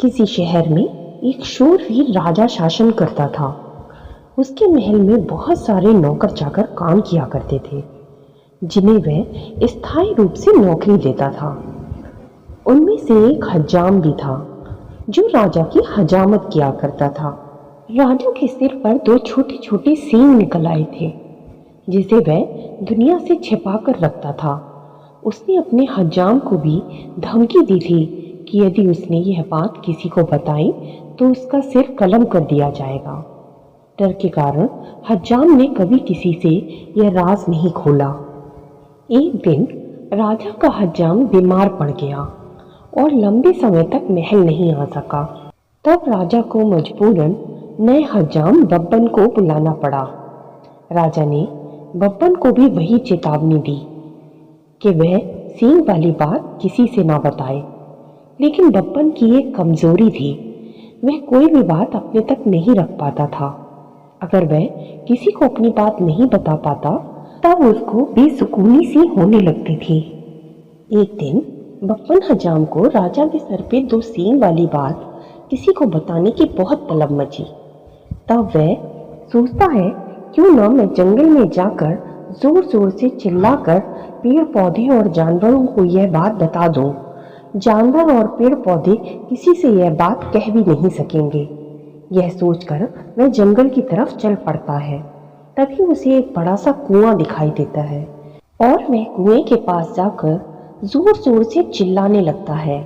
किसी शहर में एक शूरवीर राजा शासन करता था। उसके महल में बहुत सारे नौकर चाकर काम किया करते थे, जिन्हें वह स्थायी रूप से नौकरी देता था। उनमें से एक हज्जाम भी था, जो राजा की हजामत किया करता था। राजा के सिर पर दो छोटे छोटे सींग निकल आए थे, जिसे वह दुनिया से छिपा कर रखता था। उसने अपने हज्जाम को भी धमकी दी थी कि यदि उसने यह बात किसी को बताई तो उसका सिर कलम कर दिया जाएगा। डर के कारण हज्जाम ने कभी किसी से यह राज नहीं खोला। एक दिन राजा का हज्जाम बीमार पड़ गया और लंबे समय तक महल नहीं आ सका। तब राजा को मजबूरन नए हज्जाम बब्बन को बुलाना पड़ा। राजा ने बब्बन को भी वही चेतावनी दी कि वह सींग वाली बात किसी से ना बताए, लेकिन बब्बन की एक कमजोरी थी, वह कोई भी बात अपने तक नहीं रख पाता था। अगर वह किसी को अपनी बात नहीं बता पाता तब उसको बेसुकूनी सी होने लगती थी। एक दिन बब्बन हजाम को राजा के सर पे दो सींग वाली बात किसी को बताने की बहुत तलब मची। तब वह सोचता है, क्यों ना मैं जंगल में जाकर जोर जोर से चिल्लाकर पेड़ पौधे और जानवरों को यह बात बता दूं। जानवर और पेड़ पौधे किसी से यह बात कह भी नहीं सकेंगे। यह सोचकर वह जंगल की तरफ चल पड़ता है। तभी उसे एक बड़ा सा कुआं दिखाई देता है और वह कुएं के पास जाकर जोर जोर से चिल्लाने लगता है,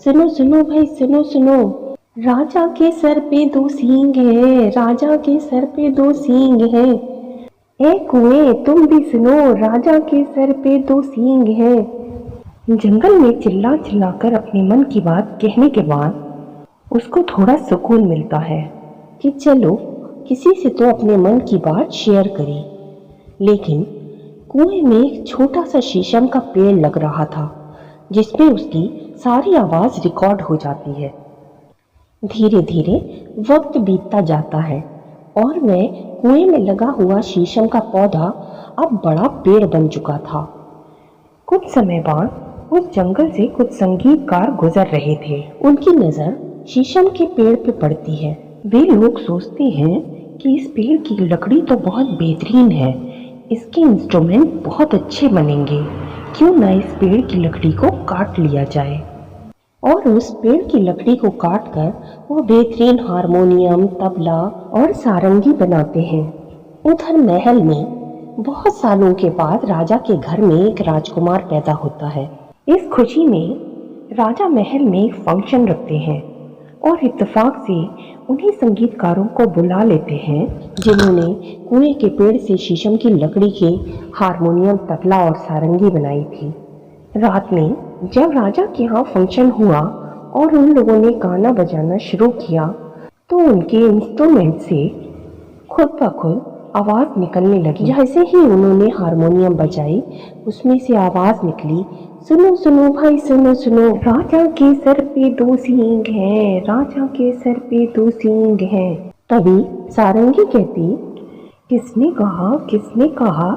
सुनो सुनो भाई, सुनो सुनो, राजा के सर पे दो सींग है, राजा के सर पे दो सींग है। ए कुएं, तुम भी सुनो, राजा के सर पे दो सींग है। जंगल में चिल्ला चिल्लाकर अपने मन की बात कहने के बाद उसको थोड़ा सुकून मिलता है कि चलो किसी से तो अपने मन की बात शेयर करी। लेकिन कुएं में एक छोटा सा शीशम का पेड़ लग रहा था, जिसमें उसकी सारी आवाज रिकॉर्ड हो जाती है। धीरे धीरे वक्त बीतता जाता है और वह कुएं में लगा हुआ शीशम का पौधा अब बड़ा पेड़ बन चुका था। कुछ समय बाद उस जंगल से कुछ संगीतकार गुजर रहे थे। उनकी नजर शीशम के पेड़ पे पड़ती है। वे लोग सोचते हैं कि इस पेड़ की लकड़ी तो बहुत बेहतरीन है, इसके इंस्ट्रूमेंट बहुत अच्छे बनेंगे, क्यों ना इस पेड़ की लकड़ी को काट लिया जाए। और उस पेड़ की लकड़ी को काटकर वो बेहतरीन हारमोनियम, तबला और सारंगी बनाते हैं। उधर महल में बहुत सालों के बाद राजा के घर में एक राजकुमार पैदा होता है। इस खुशी में राजा महल में एक फंक्शन रखते हैं और इत्तेफाक से उन्हीं संगीतकारों को बुला लेते हैं जिन्होंने कुएं के पेड़ से शीशम की लकड़ी के हारमोनियम, तबला और सारंगी बनाई थी। रात में जब राजा के यहाँ फंक्शन हुआ और उन लोगों ने गाना बजाना शुरू किया तो उनके इंस्ट्रूमेंट से खुद ब खुद आवाज निकलने लगी। जैसे ही उन्होंने हारमोनियम बजाई, उसमें से आवाज निकली, सुनो सुनो भाई, सुनो सुनो, राजा के सर पे दो सींग हैं, राजा के सर पे दो सींग हैं। तभी सारंगी कहती, किसने कहा, किसने कहा?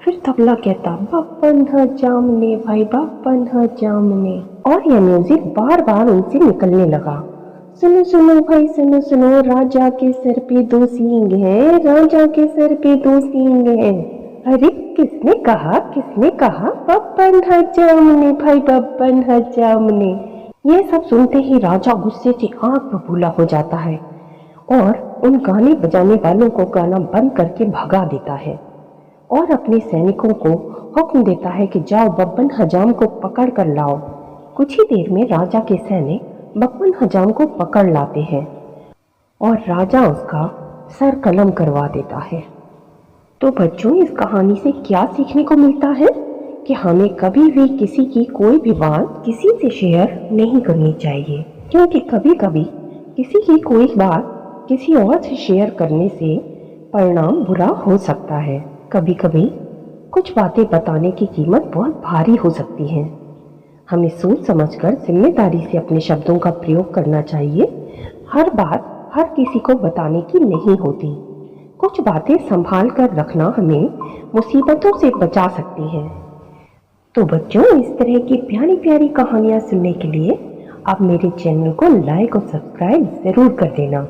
फिर तबला कहता, बब्बन हजाम ने भाई, बब्बन हजाम ने। और यह म्यूजिक बार बार उनसे निकलने लगा, सुनो सुनो भाई, सुनो सुनो, राजा के सर पे दो सींग हैं, राजा के सर पे दो सींग हैं। अरे किसने कहा, किसने कहा? बब्बन हजाम ने भाई, बब्बन हजाम ने। यह सब सुनते ही राजा गुस्से से आग बबूला हो जाता है और उन गाने बजाने वालों को गाना बंद करके भगा देता है और अपने सैनिकों को हुक्म देता है कि जाओ बब्बन हजाम को पकड़ कर लाओ। कुछ ही देर में राजा के सैनिक बब्बन हजाम को पकड़ लाते हैं और राजा उसका सर कलम करवा देता है। तो बच्चों, इस कहानी से क्या सीखने को मिलता है कि हमें कभी भी किसी की कोई भी बात किसी से शेयर नहीं करनी चाहिए, क्योंकि कभी कभी किसी की कोई बात किसी और से शेयर करने से परिणाम बुरा हो सकता है। कभी कभी कुछ बातें बताने की कीमत बहुत भारी हो सकती है। हमें सोच समझकर जिम्मेदारी से अपने शब्दों का प्रयोग करना चाहिए। हर बात हर किसी को बताने की नहीं होती। कुछ बातें संभाल कर रखना हमें मुसीबतों से बचा सकती हैं। तो बच्चों, इस तरह की प्यारी प्यारी कहानियाँ सुनने के लिए आप मेरे चैनल को लाइक और सब्सक्राइब ज़रूर कर देना।